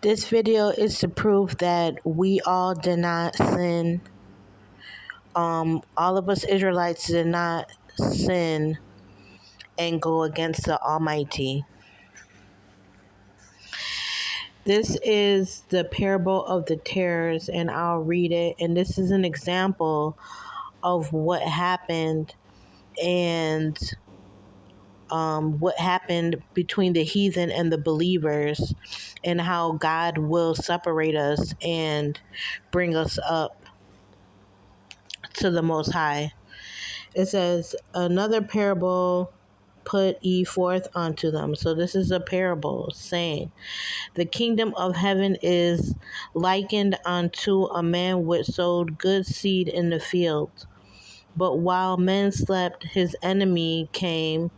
This video is to prove that we all did not sin. All of us Israelites did not sin and go against the Almighty. This is the parable of the tares, and I'll read it. And this is an example of what happened and what happened between the heathen and the believers, and how God will separate us and bring us up to the Most High. It says, another parable put ye forth unto them. So this is a parable saying, the kingdom of heaven is likened unto a man which sowed good seed in the field. But while men slept, his enemy came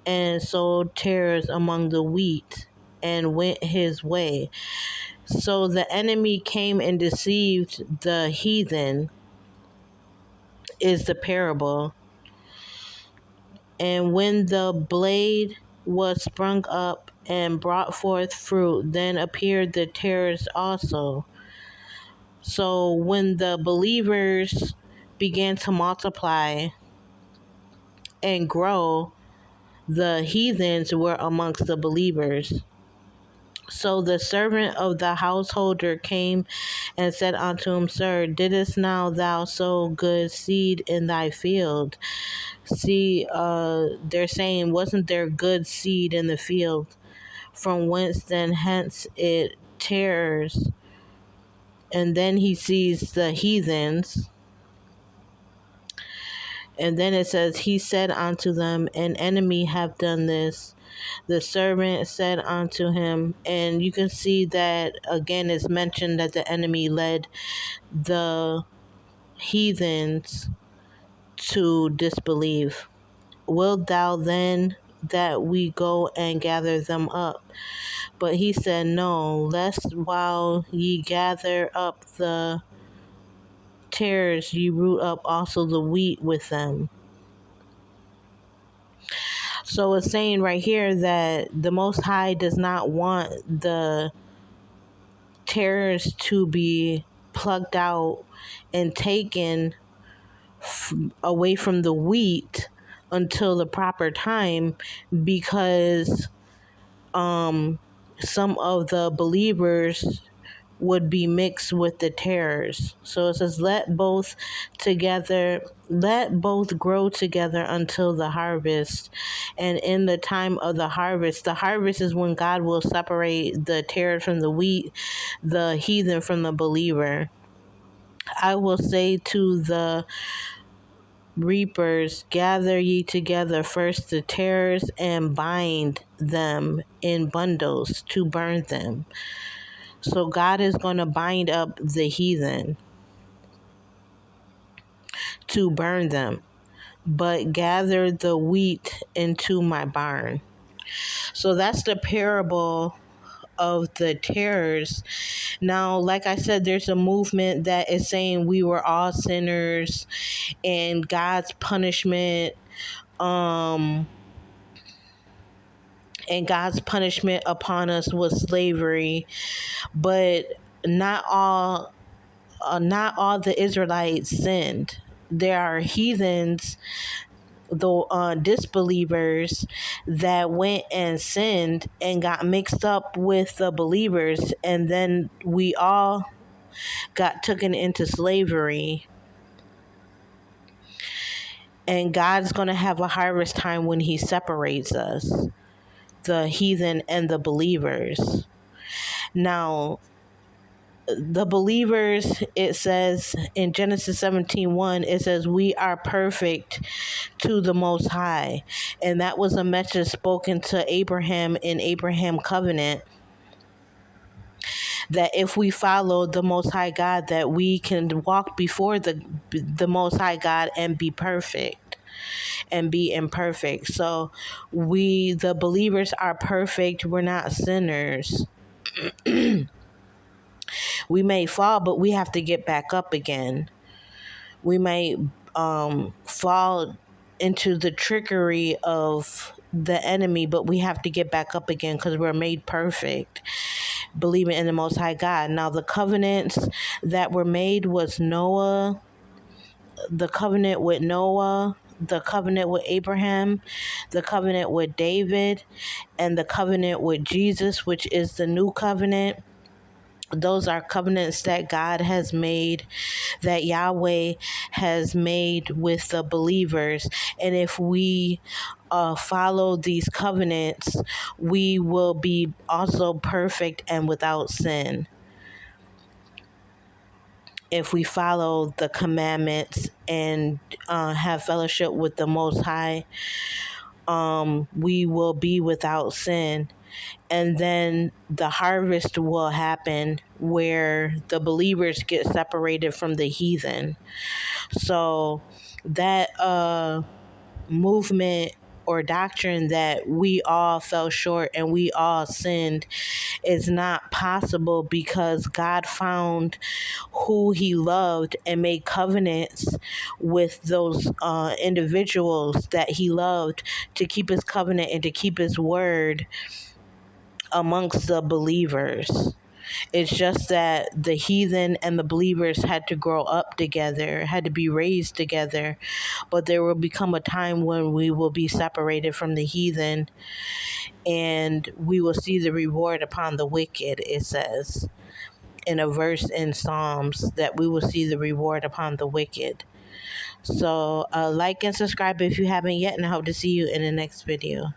and sowed tares among the wheat and went his way. So the enemy came and deceived the heathen, is the parable. And when the blade was sprung up and brought forth fruit, then appeared the tares also. So when the believers began to multiply and grow, the heathens were amongst the believers. So the servant of the householder came and said unto him, Sir, didst now thou sow good seed in thy field? See, they're saying, wasn't there good seed in the field? From whence then hence it tares? And then he sees the heathens. And then it says, he said unto them, an enemy hath done this. The servant said unto him, and you can see that again it's mentioned that the enemy led the heathens to disbelieve. Wilt thou then that we go and gather them up? But he said, No, lest while ye gather up the tares, ye root up also the wheat with them. So it's saying right here that the Most High does not want the tares to be plucked out and taken away from the wheat until the proper time, because some of the believers would be mixed with the tares. So it says, let both grow together until the harvest. And in the time of the harvest is when God will separate the tares from the wheat, the heathen from the believer. I will say to the reapers, gather ye together first the tares and bind them in bundles to burn them. So God is going to bind up the heathen to burn them, but gather the wheat into my barn. So that's the parable of the tares. Now, like I said, there's a movement that is saying we were all sinners and God's punishment upon us was slavery, but not all the Israelites sinned. There are heathens, the disbelievers, that went and sinned and got mixed up with the believers, and then we all got taken into slavery. And God's going to have a harvest time when he separates us, the heathen and the believers. Now, the believers, it says in Genesis 17:1, it says, we are perfect to the Most High. And that was a message spoken to Abraham in Abraham covenant, that if we follow the Most High God, that we can walk before the Most High God and be perfect and be imperfect. So we, the believers, are perfect. We're not sinners. We may fall, but we have to get back up again. We may fall into the trickery of the enemy, but we have to get back up again because we're made perfect. believing in the Most High God. Now, the covenants that were made was Noah, the covenant with Noah, the covenant with Abraham, the covenant with David, and the covenant with Jesus, which is the new covenant. Those are covenants that God has made, that Yahweh has made with the believers. And if we follow these covenants, we will be also perfect and without sin. If we follow the commandments and have fellowship with the Most High, we will be without sin. And then the harvest will happen where the believers get separated from the heathen. So that movement or doctrine that we all fell short and we all sinned is not possible, because God found who he loved and made covenants with those individuals that he loved to keep his covenant and to keep his word amongst the believers. It's just that the heathen and the believers had to grow up together, had to be raised together. But there will become a time when we will be separated from the heathen, and we will see the reward upon the wicked, it says in a verse in Psalms, that we will see the reward upon the wicked. So like and subscribe if you haven't yet, and I hope to see you in the next video.